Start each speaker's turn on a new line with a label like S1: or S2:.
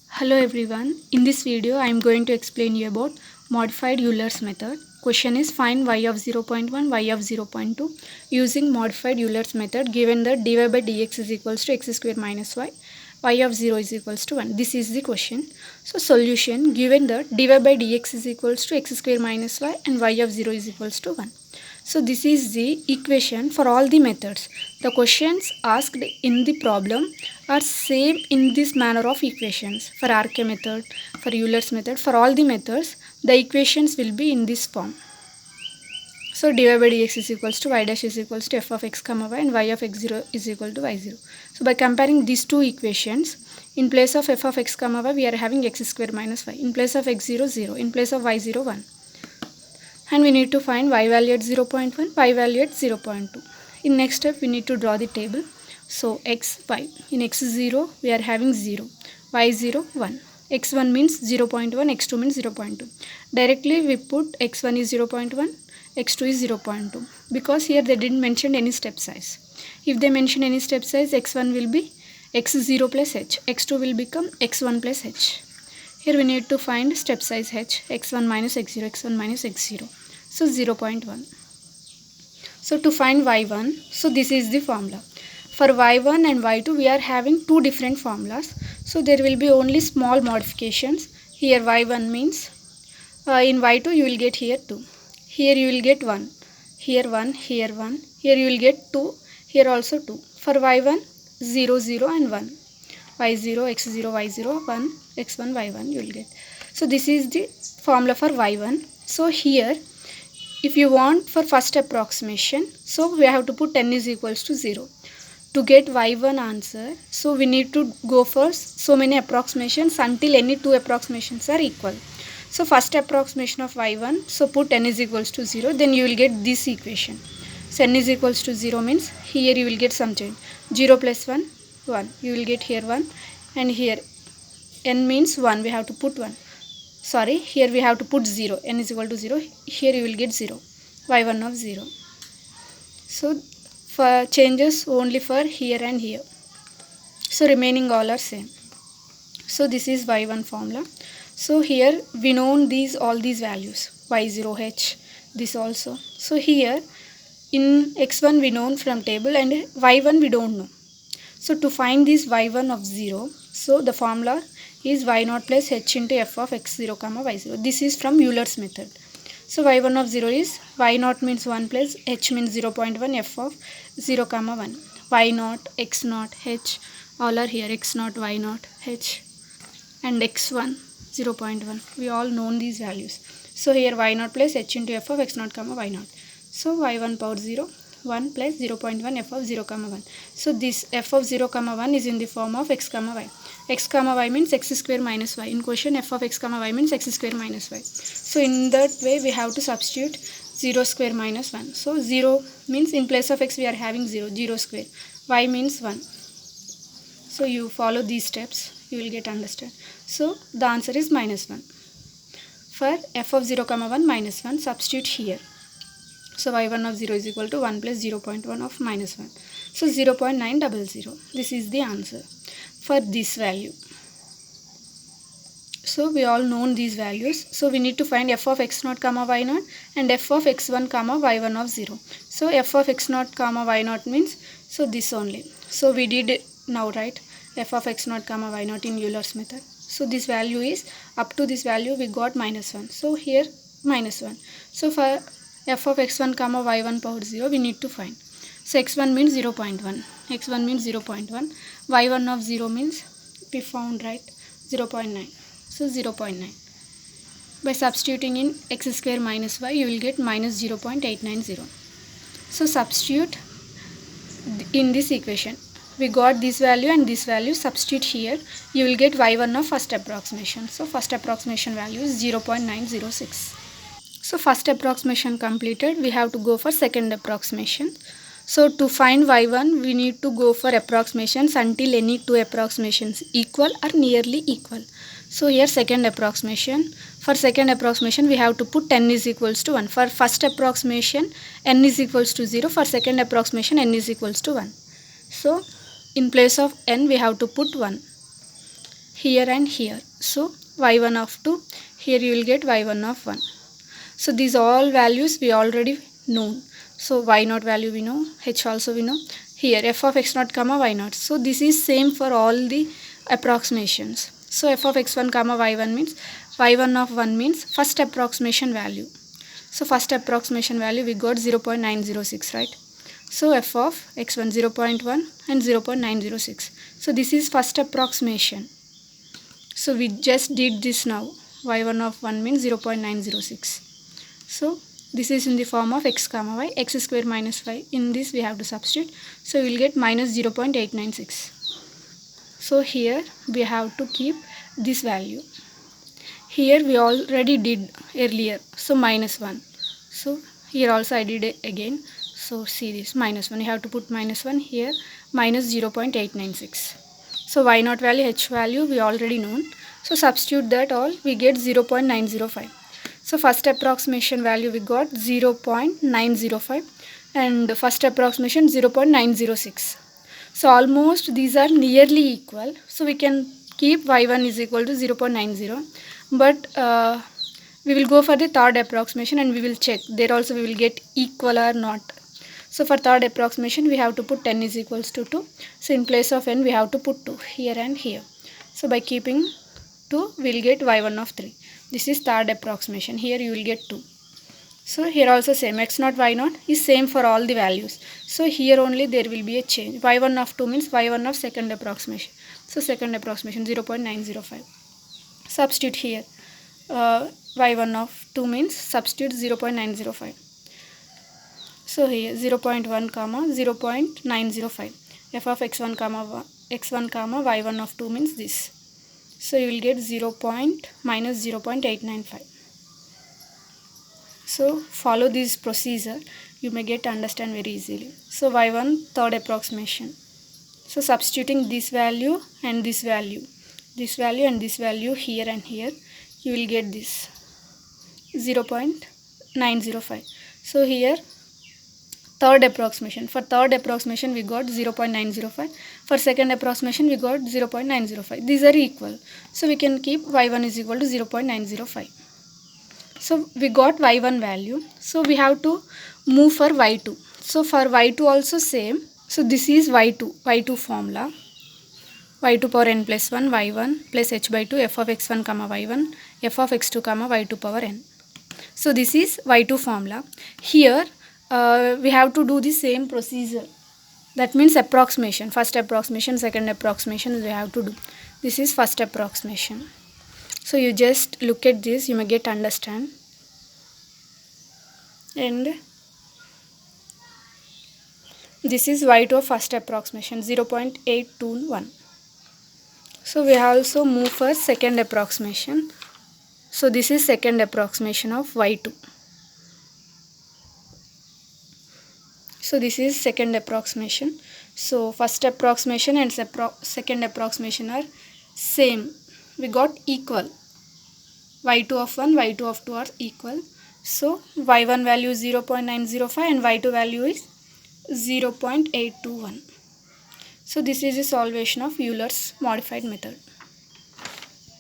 S1: Hello everyone. In this video I am going to explain you about modified Euler's method. Question is find y of 0.1, y of 0.2 using modified Euler's method given that dy by dx is equals to x square minus y of 0 is equals to 1. This is the question. So solution, given that dy by dx is equals to x square minus y and y of 0 is equals to 1. So this is the equation for all the methods. The questions asked in the problem are same in this manner of equations. For RK method, for Euler's method, for all the methods, the equations will be in this form. So dy by dx is equals to y dash is equals to f of x comma y and y of x0 is equal to y0. So by comparing these two equations, in place of f of x comma y, we are having x square minus y. In place of x0, 0. In place of y0, 1. And we need to find y value at 0.1, y value at 0.2. In next step, we need to draw the table. So x, y. In x0, we are having 0. y0, 1. x1 means 0.1, x2 means 0.2. Directly we put x1 is 0.1, x2 is 0.2. Because here they didn't mention any step size. If they mention any step size, x1 will be x0 plus h. x2 will become x1 plus h. Here we need to find step size h, x1 minus x0, x1 minus x0. So 0.1. So to find y1, so this is the formula. For y1 and y2 we are having two different formulas. So there will be only small modifications. Here y1 means in y2 you will get here 2. Here you will get 1. Here 1, here 1. Here you will get 2. Here also 2. For y1, 0, 0 and 1. y0, x0, y0, 1, x1, y1 you will get. So this is the formula for y1. So here if you want for first approximation, so we have to put n is equals to 0. To get y1 answer, so we need to go for so many approximations until any two approximations are equal. So first approximation of y1, so put n is equals to 0, then you will get this equation. So n is equals to 0 means here you will get some change. 0 plus 1, 1. You will get here 1 and here n means 1. We have to put 1. Sorry, here we have to put 0. N is equal to 0. Here you will get 0. y1 of 0. So for changes only for here and here. So remaining all are same. So this is y1 formula. So here we know all these values. y0h, this also. So here in x1 we know from table and y1 we don't know. So to find this y1 of 0, so the formula is y0 plus h into f of x0 comma y0. This is from Euler's method. So y1 of 0 is y0 means 1 plus h means 0.1 f of 0 comma 1. y0, x0, h all are here, x0, y0, h and x1 0.1. We all know these values. So here y0 plus h into f of x0 comma y0. So y1 power 0, 1 plus 0.1 f of 0 comma 1. So this f of 0 comma 1 is in the form of x comma y. X comma y means x square minus y. In question f of x comma y means x square minus y. So in that way we have to substitute 0 square minus 1. So 0 means in place of x we are having 0, 0 square. Y means 1. So you follow these steps, you will get understand. So the answer is minus 1. For f of 0 comma 1 minus 1, substitute here. So y1 of 0 is equal to 1 plus 0.1 of minus 1. So 0.900. This is the answer for this value. So we all know these values. So we need to find f of x0 comma y0 and f of x1 comma y1 of 0. So f of x0 comma y0 means so this only. So we did now, right? F of x0 comma y0 in Euler's method. So this value is up to this value we got minus 1. So here minus 1. So for f of x1 comma y1 power 0 we need to find. So x1 means 0.1, x1 means 0.1, y1 of 0 means we found, right, 0.9. So 0.9. By substituting in x square minus y you will get minus 0.890. So substitute in this equation. We got this value and this value, substitute here, you will get y1 of first approximation. So first approximation value is 0.906. So first approximation completed, we have to go for second approximation. So to find y1 we need to go for approximations until any two approximations equal or nearly equal. So here second approximation. For second approximation we have to put n is equals to 1. For first approximation n is equals to 0. For second approximation n is equals to 1. So in place of n we have to put 1. here and here. So y1 of 2, here you will get y1 of 1. So these all values we already known. So y0 value we know, h also we know. Here f of x0 comma y0. So this is same for all the approximations. So f of x1 comma y1 means y1 of 1 means first approximation value. So first approximation value we got 0.906, right? So f of x1 0.1 and 0.906. So this is first approximation. So we just did this now. y1 of 1 means 0.906. So this is in the form of x comma y, x square minus y. In this we have to substitute. So we will get minus 0.896. So here we have to keep this value. Here we already did earlier. So minus 1. So here also I did it again. So see this minus 1. You have to put minus 1 here, minus 0.896. So y0 value, h value we already known. So substitute that all, we get 0.905. So first approximation value we got 0.905 and first approximation 0.906. So almost these are nearly equal. So we can keep y1 is equal to 0.90. But we will go for the third approximation and we will check. There also we will get equal or not. So for third approximation we have to put n is equals to 2. So in place of n we have to put 2 here and here. So by keeping 2 we will get y1 of 3. This is third approximation. Here you will get 2. So here also same, x0 y0 is same for all the values. So here only there will be a change. y1 of 2 means y1 of second approximation. So second approximation 0.905. Substitute here. Y1 of 2 means substitute 0.905. So here 0.1 comma 0.905. f of x1 comma y1 of 2 means this. So you will get minus 0.895. So follow this procedure, you may get to understand very easily. So y1 third approximation. So substituting this value and this value and this value here and here, you will get this 0.905. So here third approximation. For third approximation we got 0.905. For second approximation we got 0.905. These are equal. So we can keep y1 is equal to 0.905. So we got y1 value. So we have to move for y2. So for y2 also same. So this is y2 formula. y2 power n plus 1 y1 plus h by 2 f of x1 comma y1 f of x2 comma y2 power n. So this is y2 formula. Here we have to do the same procedure. That means approximation. First approximation, second approximation we have to do. This is first approximation. So you just look at this, you may get understand. And this is y2 of first approximation 0.821. So we also move for second approximation. So this is second approximation of y2. So this is second approximation. So first approximation and second approximation are same. We got equal. y2 of 1, y2 of 2 are equal. So y1 value is 0.905 and y2 value is 0.821. So this is the solvation of Euler's modified method.